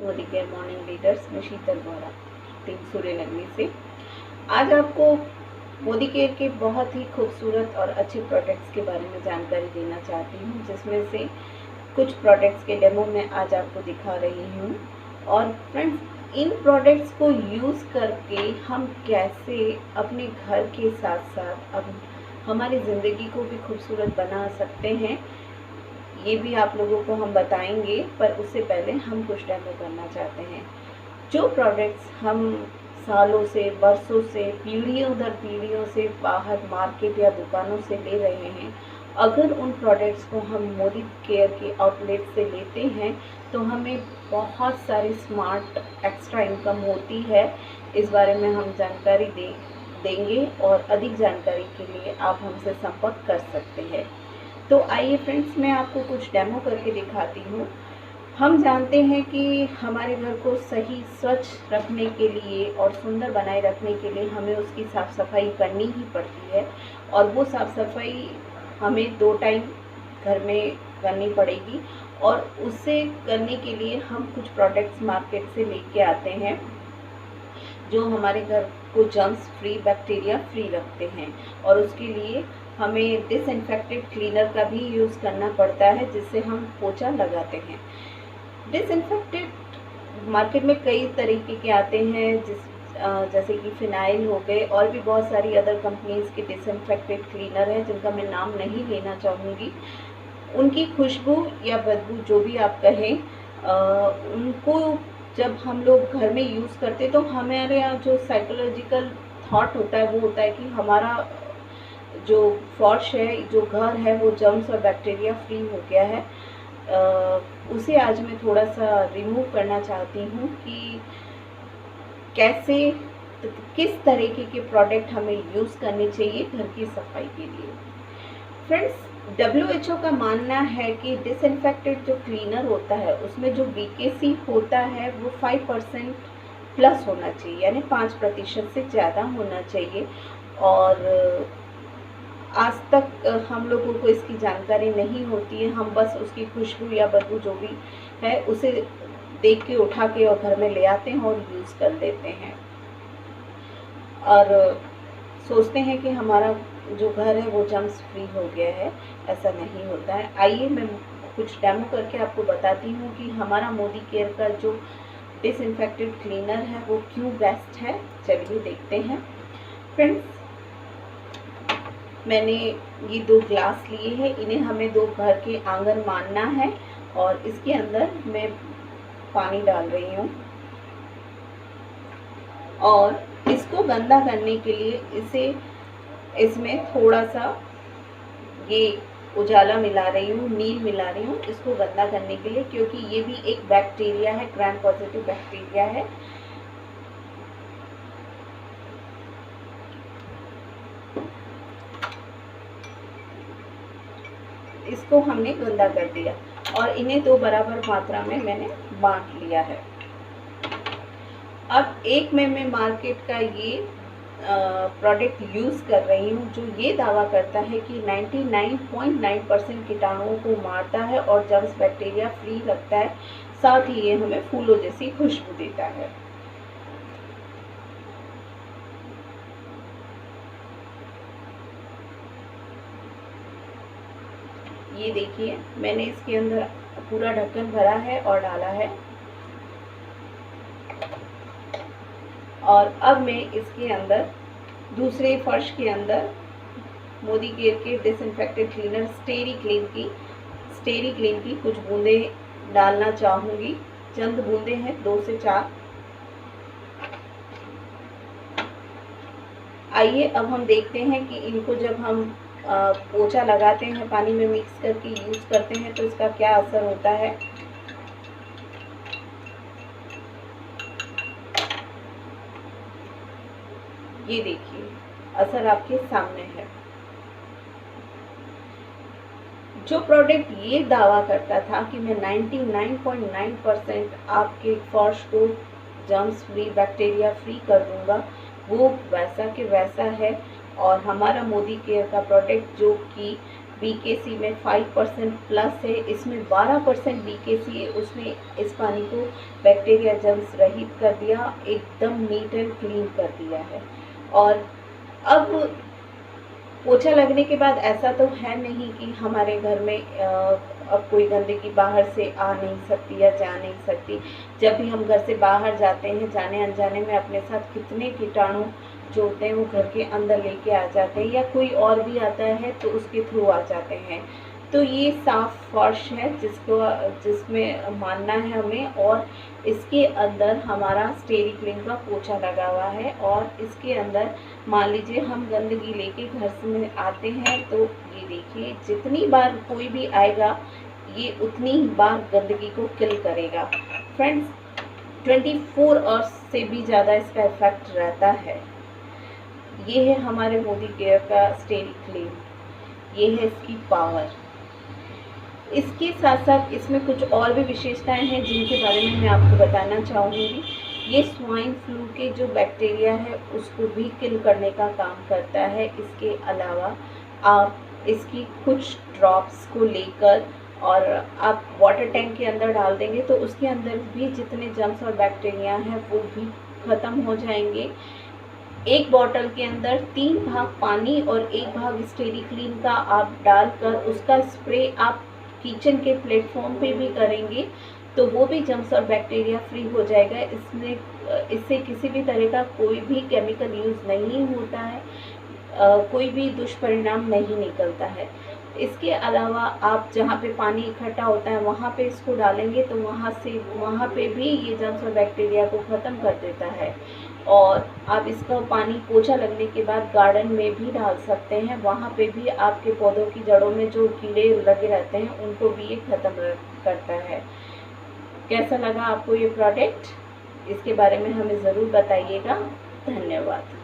Modi care morning leaders में शीतल Gaura, team Suryanagari से। आज आपको मोदी केयर के बहुत ही खूबसूरत और अच्छे प्रोडक्ट्स के बारे में जानकारी देना चाहती हूँ, जिसमें से कुछ प्रोडक्ट्स के डेमो मैं आज आपको दिखा रही हूँ। और फ्रेंड्स, इन प्रोडक्ट्स को यूज़ करके हम कैसे अपने घर के साथ साथ अब हमारी ज़िंदगी को भी खूबसूरत बना सकते हैं, ये भी आप लोगों को हम बताएंगे। पर उससे पहले हम कुछ डेमो करना चाहते हैं। जो प्रोडक्ट्स हम सालों से, वर्षों से, पीढ़ियों दर पीढ़ियों से बाहर मार्केट या दुकानों से ले रहे हैं, अगर उन प्रोडक्ट्स को हम मोदी केयर के आउटलेट से लेते हैं तो हमें बहुत सारी स्मार्ट एक्स्ट्रा इनकम होती है। इस बारे में हम जानकारी देंगे और अधिक जानकारी के लिए आप हमसे संपर्क कर सकते हैं। तो आइए फ्रेंड्स, मैं आपको कुछ डेमो करके दिखाती हूँ। हम जानते हैं कि हमारे घर को सही स्वच्छ रखने के लिए और सुंदर बनाए रखने के लिए हमें उसकी साफ़ सफाई करनी ही पड़ती है, और वो साफ़ सफाई हमें 2 टाइम घर में करनी पड़ेगी। और उससे करने के लिए हम कुछ प्रोडक्ट्स मार्केट से लेके आते हैं जो हमारे घर को जर्म्स फ्री, बैक्टीरिया फ्री रखते हैं। और उसके लिए हमें डिसइंफेक्टेड क्लीनर का भी यूज़ करना पड़ता है, जिससे हम पोछा लगाते हैं। डिसइंफेक्टेड मार्केट में कई तरीके के आते हैं, जैसे कि फिनाइल हो गए, और भी बहुत सारी अदर कंपनीज़ के डिसइंफेक्टेड क्लीनर हैं जिनका मैं नाम नहीं लेना चाहूँगी। उनकी खुशबू या बदबू जो भी आप कहें, उनको जब हम लोग घर में यूज़ करते तो हमारे यहाँ जो साइकोलॉजिकल थॉट होता है वो होता है कि हमारा जो फर्श है, जो घर है, वो जर्म्स और बैक्टीरिया फ्री हो गया है। उसे आज मैं थोड़ा सा रिमूव करना चाहती हूँ कि कैसे, किस तरीके के प्रोडक्ट हमें यूज़ करने चाहिए घर की सफाई के लिए। फ्रेंड्स, WHO का मानना है कि डिसइंफेक्टेड जो क्लीनर होता है उसमें जो BKC होता है वो 5% प्लस होना चाहिए, यानी 5% से ज़्यादा होना चाहिए। और आज तक हम लोगों को इसकी जानकारी नहीं होती है। हम बस उसकी खुशबू या बदबू जो भी है उसे देख के, उठा के और घर में ले आते हैं और यूज़ कर लेते हैं, और सोचते हैं कि हमारा जो घर है वो जर्म्स फ्री हो गया है। ऐसा नहीं होता है। आइए मैं कुछ डेमो करके आपको बताती हूँ कि हमारा मोदी केयर का जो डिसइंफेक्टेड क्लीनर है वो क्यों बेस्ट है। चलिए देखते हैं। फ्रेंड्स, मैंने ये 2 ग्लास लिए हैं, इन्हें हमें 2 घर के आंगन मानना है, और इसके अंदर मैं पानी डाल रही हूँ। और इसको गंदा करने के लिए इसमें थोड़ा सा ये उजाला मिला रही हूँ, नील मिला रही हूँ इसको गंदा करने के लिए, क्योंकि ये भी एक बैक्टीरिया है, ग्राम पॉजिटिव बैक्टीरिया है। इसको हमने गंदा कर दिया और इन्हें 2 बराबर मात्रा में मैंने बांट लिया है। अब एक मैं मार्केट का ये प्रोडक्ट यूज़ कर रही हूँ जो ये दावा करता है कि 99.9% कीटाणुओं को मारता है और जर्म्स बैक्टीरिया फ्री रखता है। साथ ही ये हमें फूलों जैसी खुशबू देता है। ये देखिए, मैंने इसके अंदर पूरा ढक्कन भरा है और डाला है। और अब मैं इसके अंदर दूसरे फर्श के अंदर मोदी केयर के डिसइंफेक्टेड क्लीनर स्टेरी क्लीन की कुछ बूंदें डालना चाहूँगी। चंद बूंदें हैं, 2 से 4। आइए अब हम देखते हैं कि इनको जब हम पोछा लगाते हैं, पानी में मिक्स करके यूज़ करते हैं तो इसका क्या असर होता है। ये देखिए, असर आपके सामने है। जो प्रोडक्ट ये दावा करता था कि मैं 99.9% आपके फर्श को जर्म्स फ्री, बैक्टीरिया फ्री कर दूंगा, वो वैसा के वैसा है। और हमारा मोदी केयर का प्रोडक्ट जो कि BKC में 5% प्लस है, इसमें 12% BKC है। उसने इस पानी को बैक्टीरिया जर्म्स रहित कर दिया, एकदम नीट एंड क्लीन कर दिया है। और अब पोछा लगने के बाद ऐसा तो है नहीं कि हमारे घर में अब कोई गंदगी बाहर से आ नहीं सकती या जा नहीं सकती। जब भी हम घर से बाहर जाते हैं, जाने अनजाने में अपने साथ कितने कीटाणु जो होते हैं वो घर के अंदर लेके आ जाते हैं, या कोई और भी आता है तो उसके थ्रू आ जाते हैं। तो ये साफ फर्श है जिसमें मानना है हमें, और इसके अंदर हमारा स्टेरिक्लीन का पोछा लगा हुआ है। और इसके अंदर मान लीजिए हम गंदगी लेके घर से आते हैं, तो ये देखिए जितनी बार कोई भी आएगा ये उतनी ही बार गंदगी को किल करेगा। फ्रेंड्स, 24 आवर्स से भी ज़्यादा इसका इफेक्ट रहता है। ये है हमारे मोदी केयर का स्टेरिक्लीन, ये है इसकी पावर। इसके साथ साथ इसमें कुछ और भी विशेषताएं हैं जिनके बारे में मैं आपको बताना चाहूँगी। ये स्वाइन फ्लू के जो बैक्टीरिया है उसको भी किल करने का काम करता है। इसके अलावा आप इसकी कुछ ड्रॉप्स को लेकर और आप वाटर टैंक के अंदर डाल देंगे तो उसके अंदर भी जितने जर्म्स और बैक्टीरिया हैं वो भी ख़त्म हो जाएंगे। एक बॉटल के अंदर 3 भाग पानी और 1 भाग स्टेरिक्लीन का आप डालकर उसका स्प्रे आप किचन के प्लेटफॉर्म पे भी करेंगे तो वो भी जर्म्स और बैक्टीरिया फ्री हो जाएगा। इससे किसी भी तरह का कोई भी केमिकल यूज़ नहीं होता है, कोई भी दुष्परिणाम नहीं निकलता है। इसके अलावा आप जहाँ पे पानी इकट्ठा होता है वहाँ पे इसको डालेंगे तो वहाँ पे भी ये जर्म्स और बैक्टीरिया को ख़त्म कर देता है। और आप इसका पानी पोछा लगने के बाद गार्डन में भी डाल सकते हैं, वहाँ पे भी आपके पौधों की जड़ों में जो कीड़े लगे रहते हैं उनको भी ये ख़त्म करता है। कैसा लगा आपको ये प्रोडक्ट? इसके बारे में हमें ज़रूर बताइएगा। धन्यवाद।